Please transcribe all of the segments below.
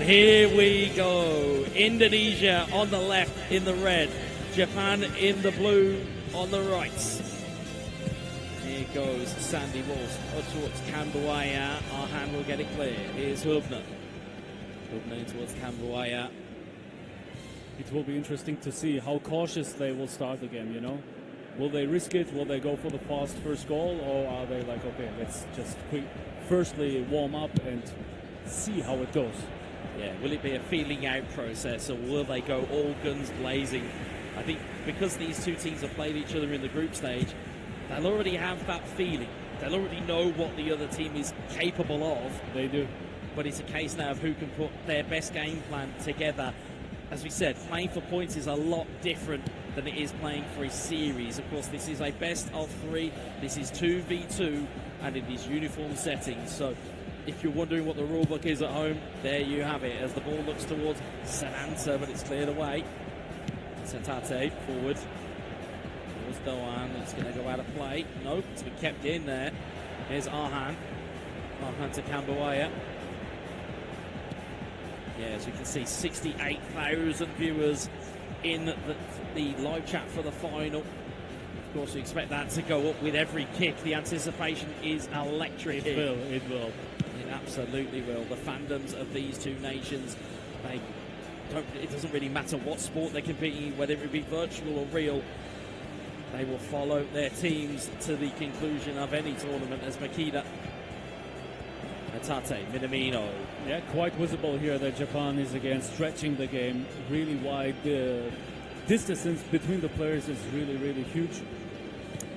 here we go. Indonesia on the left in the red, Japan in the blue on the right. Here goes Sandy Walsh up towards Kambuaya. Arhan will get it clear. Here's Hubner. Hubner in towards Kambuaya. It will be interesting to see how cautious they will start again, you know. Will they risk it? Will they go for the fast first goal? Or are they like, okay, let's just firstly warm up and see how it goes? Yeah, will it be a feeling out process or will they go all guns blazing? I think because these two teams have played each other in the group stage, they'll already have that feeling. They'll already know what the other team is capable of. They do. But it's a case now of who can put their best game plan together. As we said, playing for points is a lot different than it is playing for a series. Of course, this is a best of 3. This is 2v2, and it is uniform settings. So if you're wondering what the rulebook is at home, there you have it. As the ball looks towards Sananta, but it's cleared away. Santate forward. Towards Doan. It's going to go out of play. Nope, it's been kept in there. Here's Arhan. Arhan to Kambuaya. Yeah, as you can see, 68,000 viewers in the live chat for the final. Of course, we expect that to go up with every kick. The anticipation is electric. It will. It absolutely will. The fandoms of these two nations, it doesn't really matter what sport they're competing in, whether it be virtual or real. They will follow their teams to the conclusion of any tournament. As Makeda, Hatate, Minamino. Yeah, quite visible here that Japan is again stretching the game really wide. The distance between the players is really, really huge.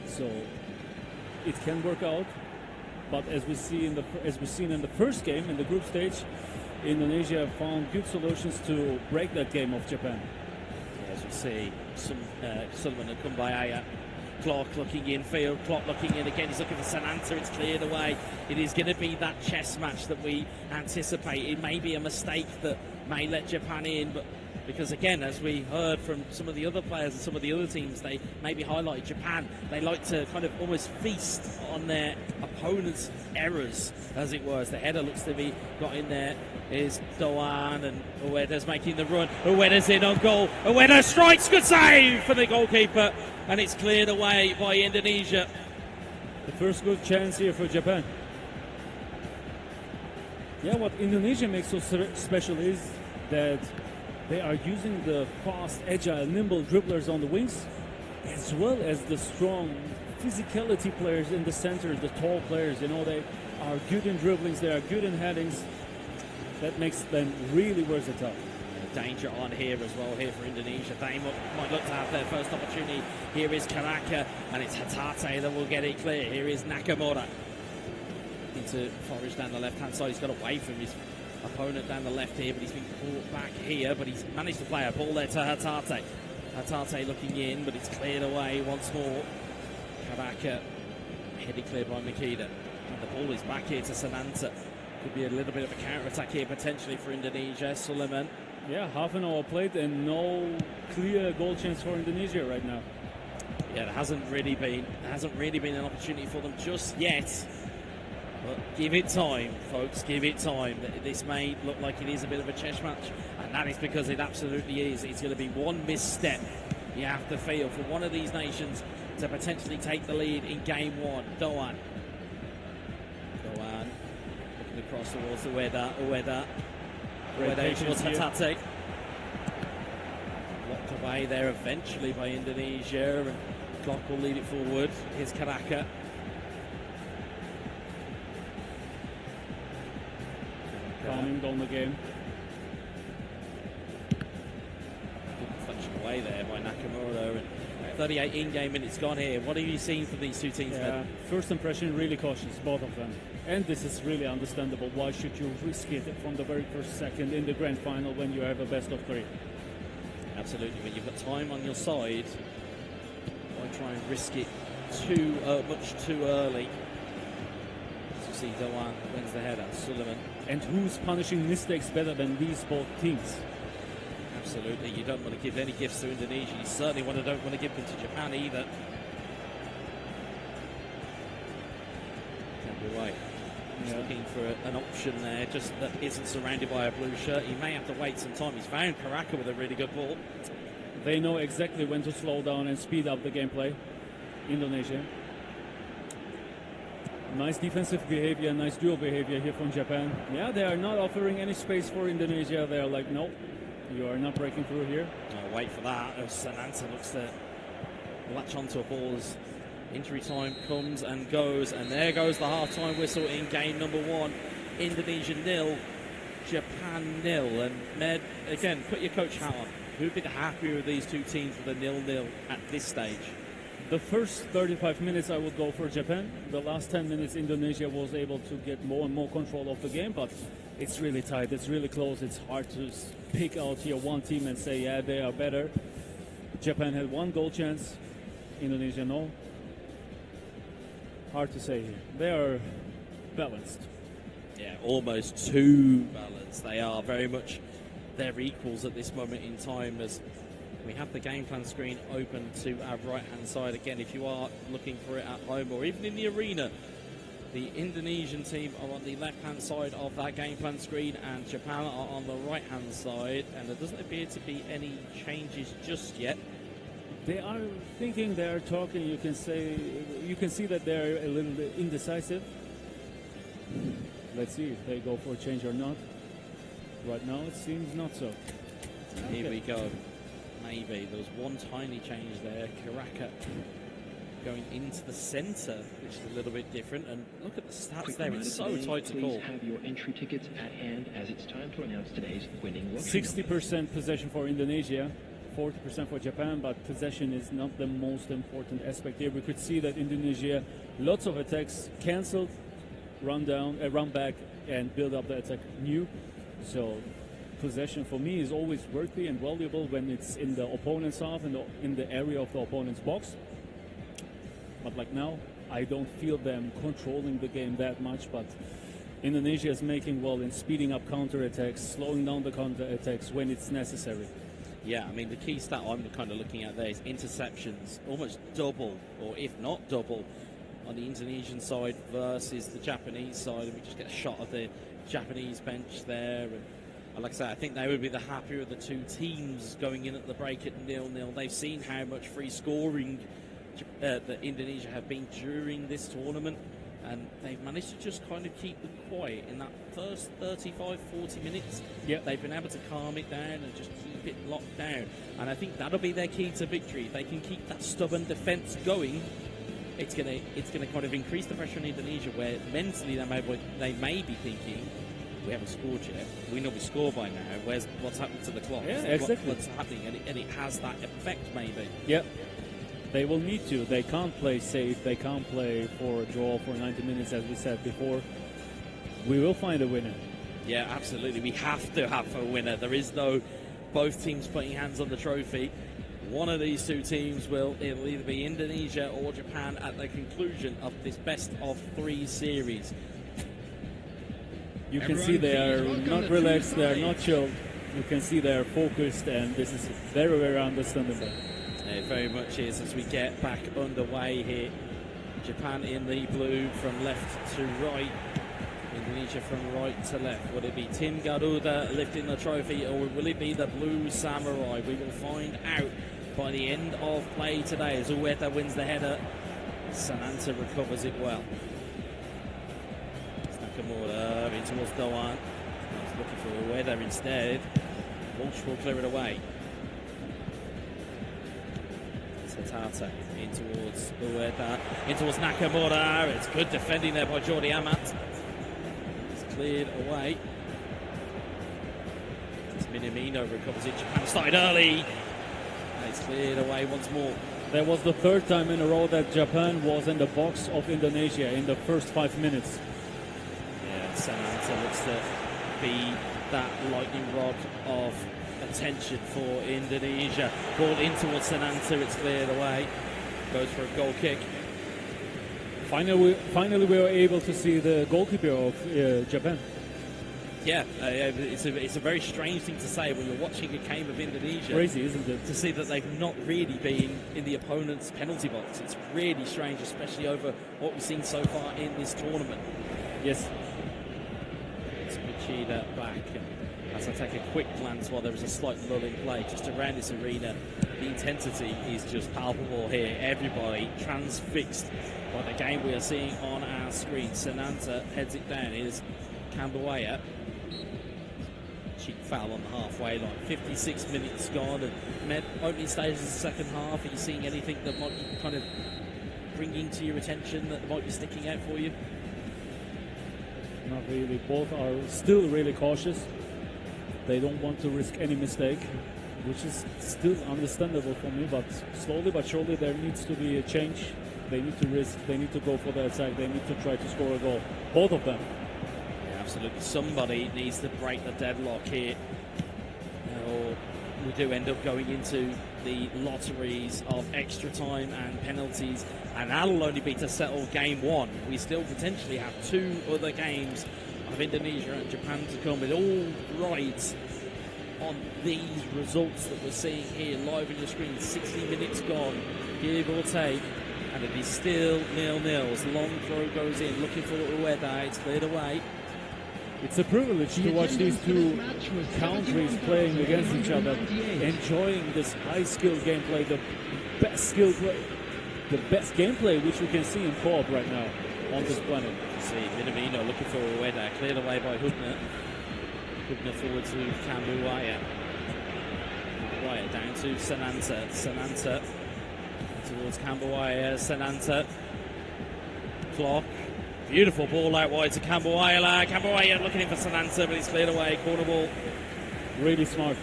So it can work out. But as we've seen in the first game in the group stage, Indonesia found good solutions to break that game of Japan. Yeah, as we see, Sullivan and Kumbaya. Clark looking in field, Clark looking in again, he's looking for Sananta, it's cleared away. It is going to be that chess match that we anticipate. It may be a mistake that may let Japan in, but because again, as we heard from some of the other players and some of the other teams, they maybe highlight Japan. They like to kind of almost feast on their opponent's errors, as it were. As the header looks to be got in there is Doan, and Ueda's making the run. Ueda's in on goal. Ueda strikes, good save for the goalkeeper, and it's cleared away by Indonesia. The first good chance here for Japan. Yeah, what Indonesia makes so special is that they are using the fast, agile, nimble dribblers on the wings, as well as the strong physicality players in the center, the tall players. You know, they are good in dribblings, they are good in headings. That makes them really versatile. Danger on here as well, here for Indonesia. They might look to have their first opportunity. Here is Karaka, and it's Hatate that will get it clear. Here is Nakamura. Into Forage down the left-hand side. He's got away from his opponent down the left here, but he's been caught back here, but he's managed to play a ball there to Hatate. Hatate looking in, but it's cleared away once more. Karaka headed clear by Makeda. And the ball is back here to Sananta. Could be a little bit of a counter-attack here potentially for Indonesia. Suleiman. Yeah, half an hour played and no clear goal chance for Indonesia right now. Yeah, there hasn't really been an opportunity for them just yet. But give it time, folks, give it time. This may look like it is a bit of a chess match, and that is because it absolutely is. It's going to be one misstep you have to feel for one of these nations to potentially take the lead in game one. Doan looking across towards Ueda towards Hatate. Blocked away there eventually by Indonesia, and Clark will lead it forward. Here's Karaka. Calming down the game. Good deflection away there by Nakamura, and 38 in-game minutes gone here. What have you seen from these two teams? Yeah, first impression, really cautious, both of them. And this is really understandable. Why should you risk it from the very first second in the grand final when you have a best of 3? Absolutely. When you've got time on your side, why try and risk it much too early? As you see, Doan wins the header. Suleiman. And who's punishing mistakes better than these both teams? Absolutely. You don't want to give any gifts to Indonesia. You certainly don't want to give them to Japan either. Can be right. He's looking for an option there, just that isn't surrounded by a blue shirt. He may have to wait some time. He's found Karaka with a really good ball. They know exactly when to slow down and speed up the gameplay. Indonesia. Nice defensive behavior, nice dual behavior here from Japan. Yeah, they are not offering any space for Indonesia. They are like, no, you are not breaking through here. Oh, wait for that. Sananta looks to latch onto a ball as injury time comes and goes. And there goes the half-time whistle in game number 1. Indonesia 0, Japan 0. And Med, again, put your coach hat on. Who'd be the happier of these two teams with a 0-0 at this stage? The first 35 minutes I would go for Japan. The last 10 minutes Indonesia was able to get more and more control of the game, but it's really tight, it's really close. It's hard to pick out here one team and say, yeah, they are better. Japan had one goal chance, Indonesia no. Hard to say here. They are balanced. Yeah, almost too balanced. They are very much their equals at this moment in time, as we have the game plan screen open to our right-hand side. Again, if you are looking for it at home or even in the arena, the Indonesian team are on the left-hand side of that game plan screen and Japan are on the right-hand side, and there doesn't appear to be any changes just yet. They are thinking, they are talking. You can see that they're a little bit indecisive. Let's see if they go for a change or not. Right now, it seems not so. Here we go. Maybe there was one tiny change there. Karaka going into the centre, which is a little bit different. And look at the stats there; it's so tight to call. Please have your entry tickets at hand, as it's time to announce today's winning lottery. 60% possession for Indonesia, 40% for Japan, but possession is not the most important aspect here. We could see that Indonesia, lots of attacks cancelled, run back, and build up the attack new. So possession for me is always worthy and valuable when it's in the opponent's half, in the area of the opponent's box. But like now, I don't feel them controlling the game that much, but Indonesia is making well in speeding up counter-attacks, slowing down the counter-attacks when it's necessary. Yeah, I mean, the key stat I'm kind of looking at there is interceptions, almost double, or if not double, on the Indonesian side versus the Japanese side. And we just get a shot of the Japanese bench there. And like I say, I think they would be the happier of the two teams going in at the break at 0-0. They've seen how much free scoring that Indonesia have been during this tournament, and they've managed to just kind of keep them quiet in that first 35, 40 minutes. Yep. They've been able to calm it down and just keep it locked down. And I think that'll be their key to victory. If they can keep that stubborn defence going, it's gonna kind of increase the pressure on Indonesia, where mentally they may be thinking, we haven't scored yet. We know we score by now. What's happened to the clock? Yeah, exactly. What's happening? And it has that effect, maybe. Yep. They will need to. They can't play safe. They can't play for a draw for 90 minutes, as we said before. We will find a winner. Yeah, absolutely. We have to have a winner. There is no both teams putting hands on the trophy. One of these two teams it'll either be Indonesia or Japan at the conclusion of this best-of-3 series. You can see they are not relaxed, they are not chilled. You can see they are focused, and this is very, very understandable. It very much is, as we get back underway here. Japan in the blue from left to right. Indonesia from right to left. Will it be Tim Garuda lifting the trophy, or will it be the Blue Samurai? We will find out by the end of play today, as Ueda wins the header. Sananta recovers it well. Nakamura in towards Doan. He's looking for Ueda instead. Walsh will clear it away. Satata in towards Ueda, in towards Nakamura. It's good defending there by Jordi Amat. It's cleared away. It's Minamino recovers it. Japan started early. And it's cleared away once more. That was the third time in a row that Japan was in the box of Indonesia in the first 5 minutes. Yeah, Sananta looks to be that lightning rod of attention for Indonesia. Ball in towards Sananta, it's cleared away. Goes for a goal kick. Finally we were able to see the goalkeeper of Japan. Yeah, it's a very strange thing to say when you're watching a game of Indonesia. Crazy, isn't it? To see that they've not really been in the opponent's penalty box. It's really strange, especially over what we've seen so far in this tournament. Yes, Machida back. As I take a quick glance while there is a slight lull in play just around this arena, the intensity is just palpable here. Everybody transfixed by the game we are seeing on our screen. Sananta heads it down. Here's Camboya. Cheap foul on the halfway line. 56 minutes gone, and Med, opening stages of the second half. Are you seeing anything that might be kind of bringing to your attention that might be sticking out for you? Not really. Both are still really cautious. They don't want to risk any mistake, which is still understandable for me, but slowly but surely there needs to be a change. They need to risk, they need to go for the attack, they need to try to score a goal. Both of them. Yeah, absolutely. Somebody needs to break the deadlock here, or we do end up going into the lotteries of extra time and penalties, and that'll only be to settle game one. We still potentially have 2 other games of Indonesia and Japan to come. It all rides on these results that we're seeing here live on your screen. 60 minutes gone, give or take, and it is still 0-0. As long throw goes in, looking for Ueda. It's cleared away. It's a privilege to watch these two countries playing against each other, enjoying this high-skill gameplay, the best skill play, the best gameplay which we can see in co-op right now on this planet. See Minamino looking for Ueda, cleared away by Hubner. Hubner forward to Camboya. Camboya down to Sananta. Sananta towards Camboya. Sananta. Clock. Beautiful ball out wide to Camboya. Camboya looking in for Sananta, but it's cleared away. Corner ball. Really smart.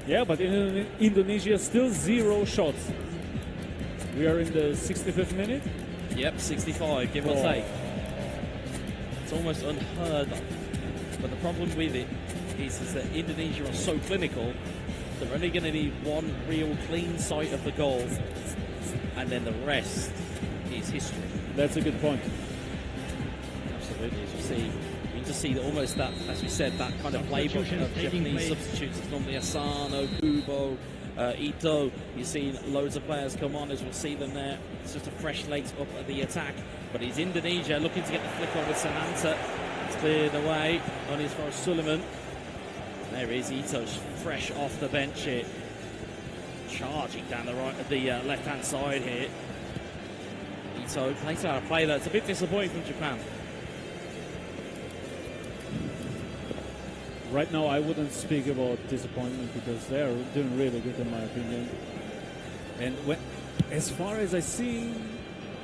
Yeah, but in Indonesia still 0 shots. We are in the 65th minute. Yep, 65, give or take. It's almost unheard of. But the problem with it is that Indonesia are so clinical, they're only going to need one real clean sight of the goal, and then the rest is history. That's a good point. Absolutely, as you see, you can just see that almost that, as we said, that kind of playbook of Japanese substitutes. It's normally Asano, Kubo, Ito. You've seen loads of players come on, as we'll see them there. It's just a fresh slate up at the attack. But it's Indonesia looking to get the flick on with Sananta. It's cleared away, only as far as Suleiman. There is Ito, fresh off the bench here. Charging down the left-hand side here. Ito plays out a play that's a bit disappointing from Japan. Right now, I wouldn't speak about disappointment because they are doing really good in my opinion. And as far as I see,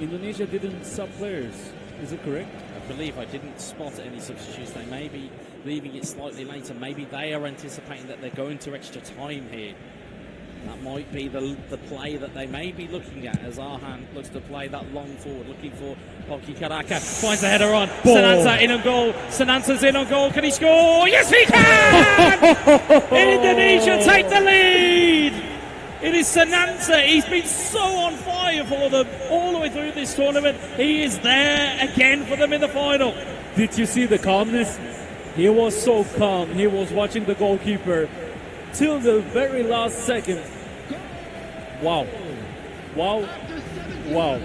Indonesia didn't sub players. Is it correct? I believe I didn't spot any substitutes. They may be leaving it slightly later. Maybe they are anticipating that they're going to extra time here. That might be the play that they may be looking at as Arhan looks to play that long forward, looking for Hoki Karaka. Finds the header on. Sananta in on goal. Sananta's in on goal. Can he score? Yes, he can! Indonesia take the lead! It is Sananta. He's been so on fire for them all the way through this tournament. He is there again for them in the final. Did you see the calmness? He was so calm. He was watching the goalkeeper till the very last second. Wow. Wow. Wow.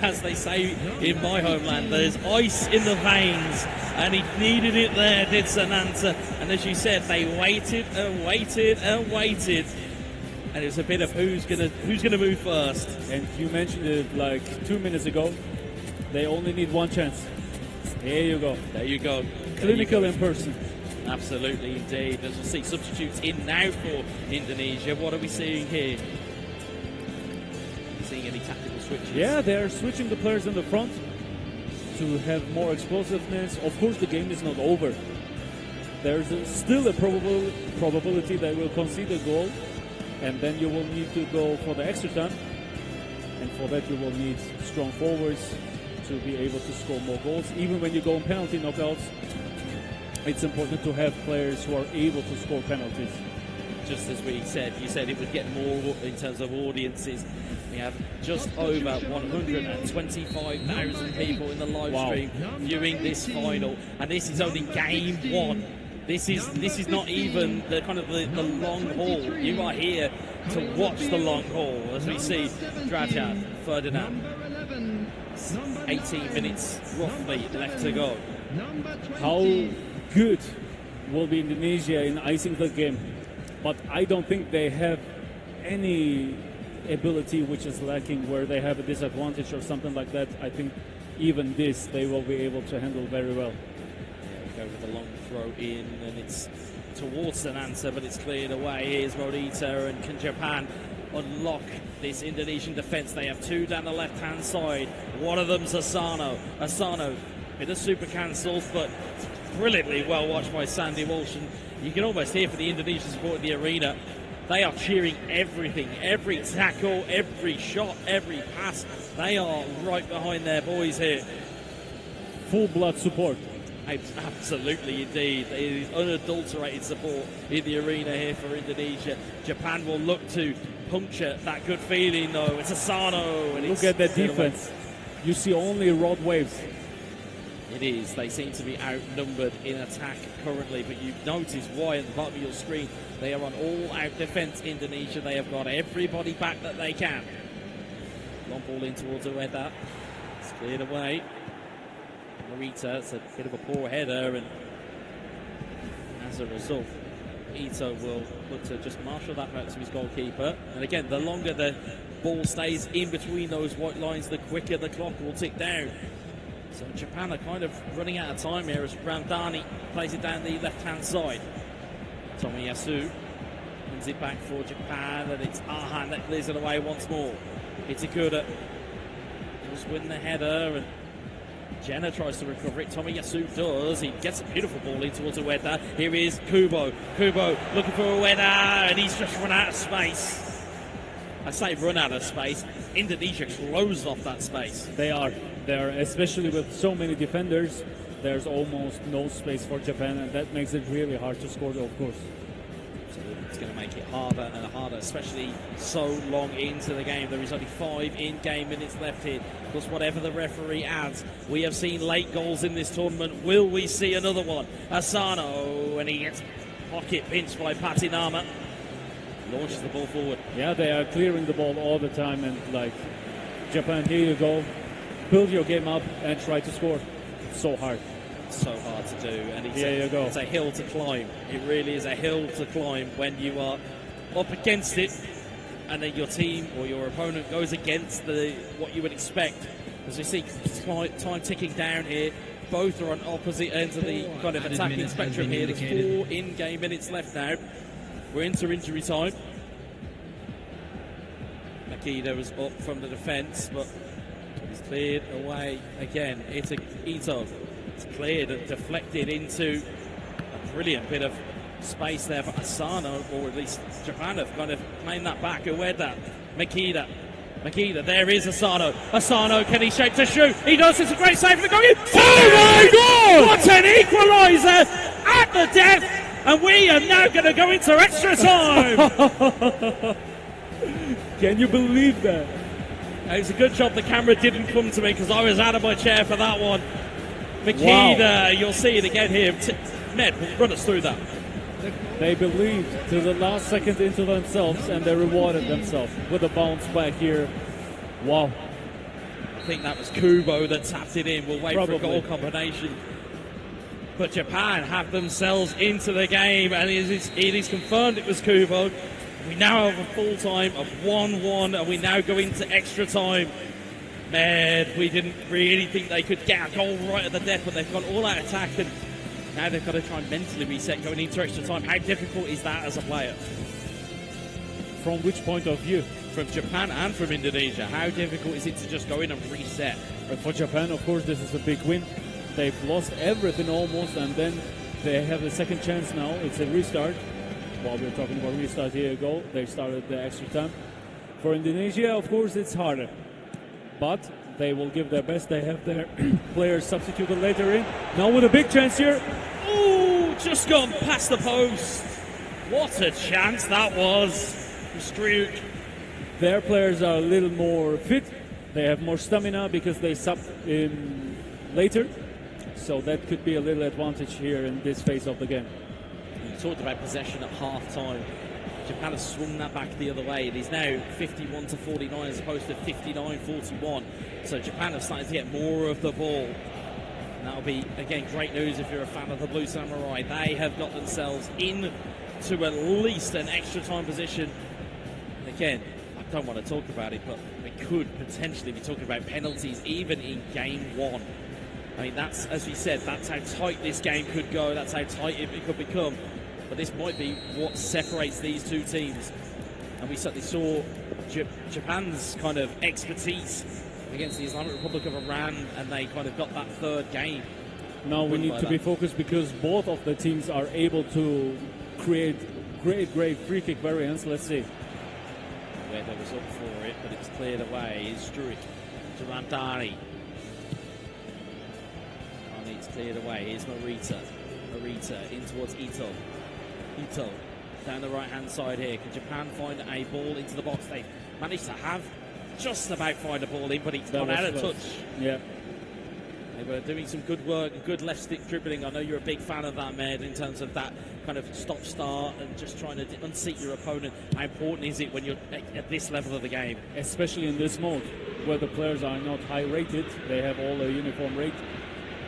As they say in my homeland, there's ice in the veins, and he needed it there, did Sananta. And as you said, they waited and waited and waited, and it was a bit of who's gonna move first. And you mentioned it like 2 minutes ago. They only need one chance. There you go. There you go. Clinical in person. Absolutely, indeed. As we'll see substitutes in now for Indonesia. What are we seeing here? Seeing any tactical switches? Yeah, they're switching the players in the front to have more explosiveness. Of course, the game is not over. There's still a probability they will concede a goal, and then you will need to go for the extra time. And for that, you will need strong forwards to be able to score more goals. Even when you go on penalty knockouts, it's important to have players who are able to score penalties. Just as we said, you said it would get more in terms of audiences. We have just over 125,000 people in the live stream viewing this final, and this is only game one. This is not even the kind of the long haul. You are here to watch the long haul as we see Drajan Ferdinand. Number 11. 18 minutes roughly left to go. How good will be Indonesia in icing the game? But I don't think they have any ability which is lacking where they have a disadvantage or something like that. I think even this they will be able to handle very well. Go with the long throw in, and it's towards Sananta, but it's cleared away. Here's Morita, and can Japan unlock this Indonesian defence? They have two down the left-hand side. One of them's Asano. Asano, bit of super cancels, but brilliantly well watched by Sandy Walsh. And you can almost hear for the Indonesian support in the arena, they are cheering everything, every tackle, every shot, every pass. They are right behind their boys here. Full blood support. Absolutely, indeed. It is unadulterated support in the arena here for Indonesia. Japan will look to puncture that good feeling, though. It's Asano. And look at that defense. You see only rod waves. It is. They seem to be outnumbered in attack currently, but you notice why at the bottom of your screen. They are on all-out defence, Indonesia. They have got everybody back that they can. Long ball in towards Ueda. It's cleared away. Morita, it's a bit of a poor header, and as a result, Ito will look to just marshal that back to his goalkeeper. And again, the longer the ball stays in between those white lines, the quicker the clock will tick down. So Japan are kind of running out of time here as Ramdani plays it down the left-hand side. Tomiyasu wins it back for Japan, and it's Ahan that clears it away once more. Itakura just win the header, and Jenna tries to recover it. Tomiyasu does. He gets a beautiful ball in towards Ueda. Here is Kubo. Kubo looking for Ueda, and he's just run out of space. I say run out of space. Indonesia closed off that space. They are, especially with so many defenders. There's almost no space for Japan, and that makes it really hard to score, of course. So it's going to make it harder and harder, especially so long into the game. There is only 5 in-game minutes left here. Plus, whatever the referee adds, we have seen late goals in this tournament. Will we see another one? Asano, and he gets pocket pinched by Patinama. Launches the ball forward. Yeah, they are clearing the ball all the time, and like, Japan, here you go. Build your game up and try to score. So hard. So hard to do, and it's a hill to climb. It really is a hill to climb when you are up against it, and then your team or your opponent goes against what you would expect. As we see time ticking down here, both are on opposite ends of the kind of attacking spectrum here. There's 4 in-game minutes left now. We're into injury time. Makida was up from the defence, but he's cleared away again. It's Ito. It's cleared and deflected into a brilliant bit of space there for Asano, or at least Japan have kind of claimed that back. Ueda, Makida, there is Asano. Asano, can he shape to shoot? He does. It's a great save for the goalkeeper. Oh my God! What an equaliser at the death! And we are now going to go into extra time. Can you believe that? It was a good job the camera didn't come to me, because I was out of my chair for that one. Makida, wow. You'll see it again here. Ned, run us through that. They believed to the last second into themselves, and they rewarded themselves with a bounce back here. Wow. I think that was Kubo that tapped it in. We'll wait for a goal combination. But Japan have themselves into the game, and it is confirmed it was Kubo. We now have a full time of 1-1, and we now go into extra time. Man, we didn't really think they could get a goal right at the death, but they've gone all out attack, and now they've got to try and mentally reset going into extra time. How difficult is that as a player? From which point of view? From Japan and from Indonesia. How difficult is it to just go in and reset? For Japan, of course, this is a big win. They've lost everything almost, and then they have a second chance now. It's a restart. While we're talking about restart, here you go. They started the extra time. For Indonesia, of course, it's harder. But they will give their best. They have their players substituted later in. Now with a big chance here. Oh, just gone past the post. What a chance that was. Struik. Their players are a little more fit. They have more stamina because they subbed in later. So that could be a little advantage here in this phase of the game. You talked about possession at half-time. Japan have swung that back the other way. It is now 51-49 as opposed to 59-41. So Japan have started to get more of the ball. And that'll be, again, great news if you're a fan of the Blue Samurai. They have got themselves in to at least an extra time position. And again, I don't want to talk about it, but we could potentially be talking about penalties even in game one. I mean, that's, as we said, that's how tight this game could go. That's how tight it could become. But this might be what separates these two teams. And we certainly saw Japan's kind of expertise against the Islamic Republic of Iran, and they kind of got that third game. Now we need to be focused because both of the teams are able to create great free kick variants. Let's see. Weather was up for it, but it's cleared away. Is Struik to Randani. It's cleared away. Here's Morita. Morita in towards Ito. Ito down the right-hand side here. Can Japan find a ball into the box? They managed to have just about find a ball in, but it's gone out of touch. Yeah. They were doing some good work and good left-stick dribbling. I know you're a big fan of that, Med, in terms of that kind of stop-start and just trying to unseat your opponent. How important is it when you're at this level of the game? Especially in this mode, where the players are not high-rated. They have all a uniform rate.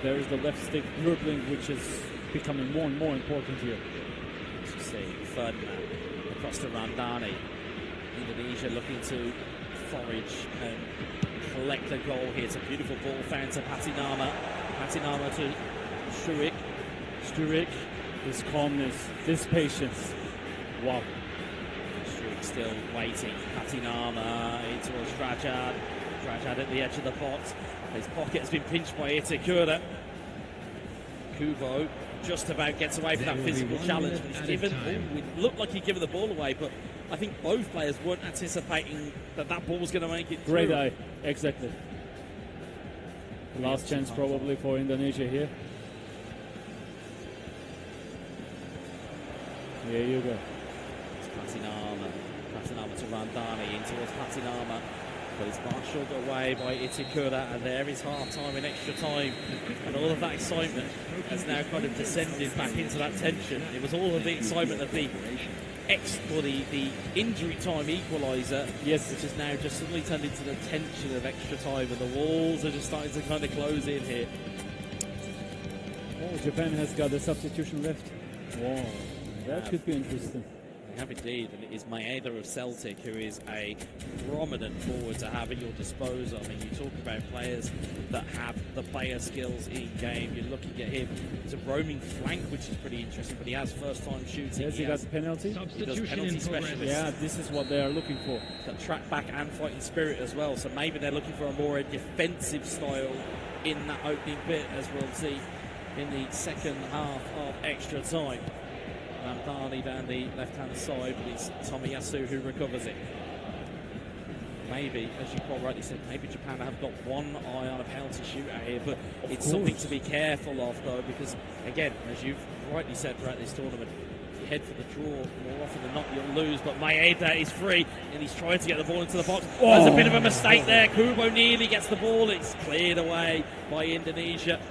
There is the left-stick dribbling, which is becoming more and more important here. As you see, Ferdinand across to Randani. Indonesia looking to forage and collect the goal here. It's a beautiful ball found to Patinama. Patinama to Struik. Struik, this calmness, this patience. Wow. Struik still waiting. Patinama into Strajad. Strajad at the edge of the box. His pocket has been pinched by Itakura. Kubo just about gets away from that physical challenge. But he's given, it looked like he'd given the ball away, but I think both players weren't anticipating that ball was going to make it through. Great eye, exactly. Last chance probably for Indonesia here. Here you go. It's Patinama to Randani in towards Patinama. But it's marshalled away by Itakura, and there is half-time in extra time. And all of that excitement has now kind of descended back into that tension. It was all of the excitement of the injury time equaliser, yes, which has now just suddenly turned into the tension of extra time, and the walls are just starting to kind of close in here. Oh, Japan has got a substitution left. Wow, that could be interesting. They have indeed, and it is Maeda of Celtic, who is a prominent forward to have at your disposal. I mean, you talk about players that have the player skills in game. You're looking at him. He's a roaming flank, which is pretty interesting, but he has first-time shooting. Yes, he got penalty. He does penalty specialist. Yeah, this is what they are looking for. He's got track back and fighting spirit as well, so maybe they're looking for a more defensive style in that opening bit, as we'll see in the second half of extra time. Randani down the left-hand side, but it's Tomiyasu who recovers it. Maybe, as you quite rightly said, maybe Japan have got one eye on a penalty shootout here, but it's something to be careful of, though, because, again, as you've rightly said throughout this tournament, if you head for the draw, more often than not, you'll lose, but Maeda is free, and he's trying to get the ball into the box. There's a bit of a mistake there. Kubo nearly gets the ball. It's cleared away by Indonesia.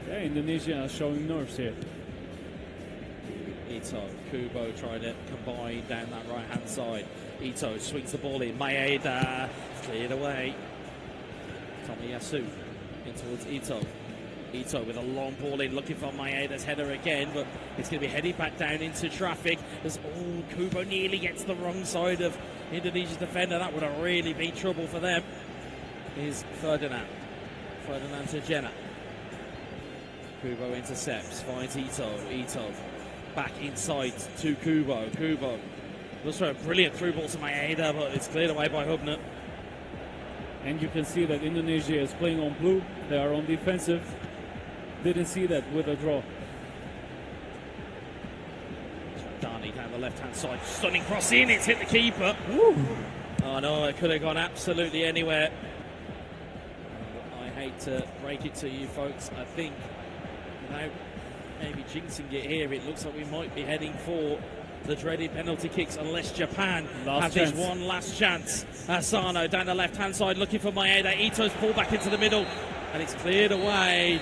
Yeah, Indonesia are showing nerves here. Ito, Kubo trying to combine down that right-hand side. Ito swings the ball in. Maeda cleared away. Tomiyasu in towards Ito. Ito with a long ball in, looking for Maeda's header again, but it's going to be headed back down into traffic as Kubo nearly gets the wrong side of Indonesia's defender. That would have really been trouble for them. Is Ferdinand. Ferdinand to Jenna. Kubo intercepts, finds Ito. Ito back inside to Kubo. Kubo looks for a brilliant through ball to Maeda, but it's cleared away by Hubner. And you can see that Indonesia is playing on blue. They are on defensive. Didn't see that with a draw. Dani down the left-hand side. Stunning cross in. It's hit the keeper. Woo. Oh no, it could have gone absolutely anywhere. I hate to break it to you folks. I think without maybe jinxing it here, it looks like we might be heading for the dreaded penalty kicks unless Japan have this one last chance. Asano down the left-hand side looking for Maeda. Ito's pulled back into the middle and it's cleared away.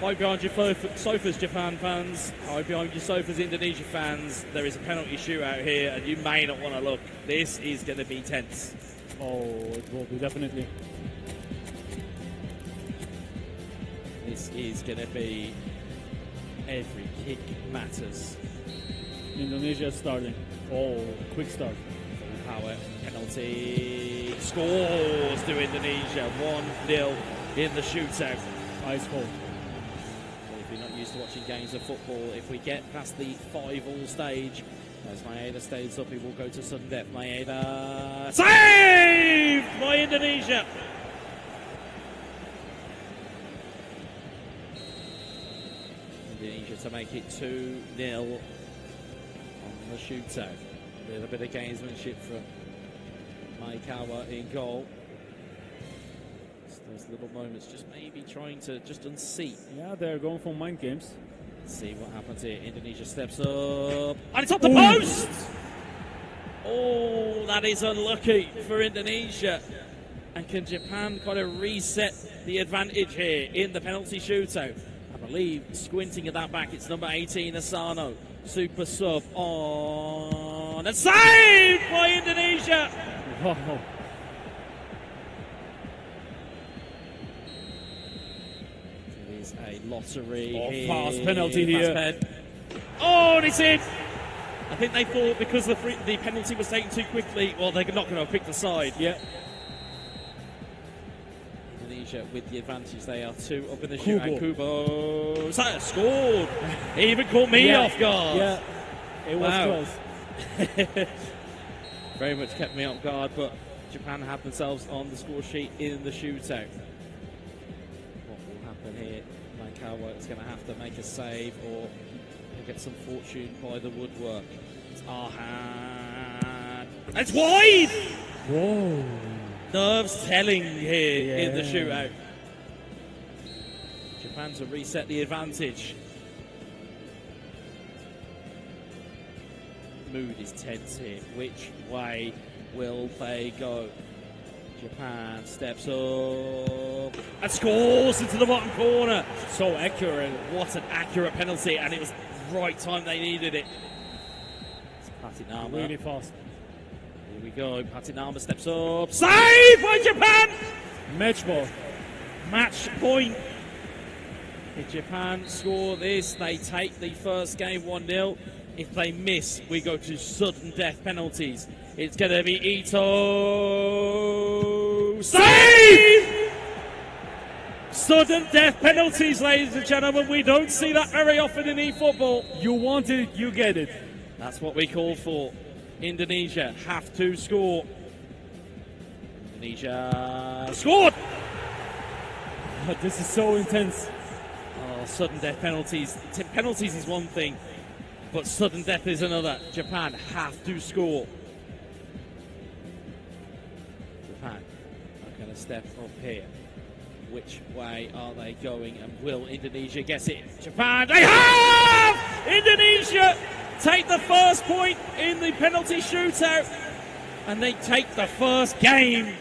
Hide behind your sofas, Japan fans. Hide behind your sofas, Indonesia fans. There is a penalty shootout here, and you may not want to look. This is going to be tense. Oh, it will be definitely. This is going to be every kick matters. Indonesia starting. Oh, quick start. Power penalty scores to Indonesia. 1-0 in the shootout. Ice cold. Well, if you're not used to watching games of football, if we get past the 5-all stage, as Maeda stays up, he will go to sudden death. Maeda saved by Indonesia. Indonesia to make it 2-0 on the shootout. A little bit of gamesmanship from Maekawa in goal. Just those little moments, just maybe trying to just unseat. Yeah, they're going for mind games. Let's see what happens here. Indonesia steps up, and it's off the post! Oh, that is unlucky for Indonesia. And can Japan kind of reset the advantage here in the penalty shootout? I believe, squinting at that back, it's number 18, Asano. Super sub on, and saved by Indonesia! Wow. It is a lottery Oh, here. fast penalty here. Fast oh, and it's in! I think they thought because the penalty was taken too quickly, well, they're not going to pick the side. Yeah. Indonesia with the advantage. They are 2 up in the shootout. Kubo. Kubo scored! He even caught me off guard. Yeah, it was Wow. close. Very much kept me off guard, but Japan have themselves on the score sheet in the shootout. What will happen here? Maekawa is going to have to make a save or get some fortune by the woodwork. It's Arhan. It's wide! Whoa. Nerves telling here in the Yeah. shootout. Japan to reset the advantage. Mood is tense here. Which way will they go? Japan steps up and scores into the bottom corner. So accurate. What an accurate penalty, and it was the right time they needed it. It's Patinama. Really fast. Here we go. Patinama steps up. Save by Japan! Match ball. Match point. If Japan score this, they take the first game 1-0. If they miss, we go to sudden death penalties. It's going to be Ito. Save! Sudden death penalties, ladies and gentlemen. We don't see that very often in eFootball. You want it, you get it. That's what we called for. Indonesia have to score. Indonesia scored! This is so intense. Oh, sudden death penalties. Penalties is one thing, but sudden death is another. Japan have to score. Japan are going to step up here. Which way are they going, and will Indonesia get it? Japan, they have! Indonesia take the first point in the penalty shootout, and they take the first game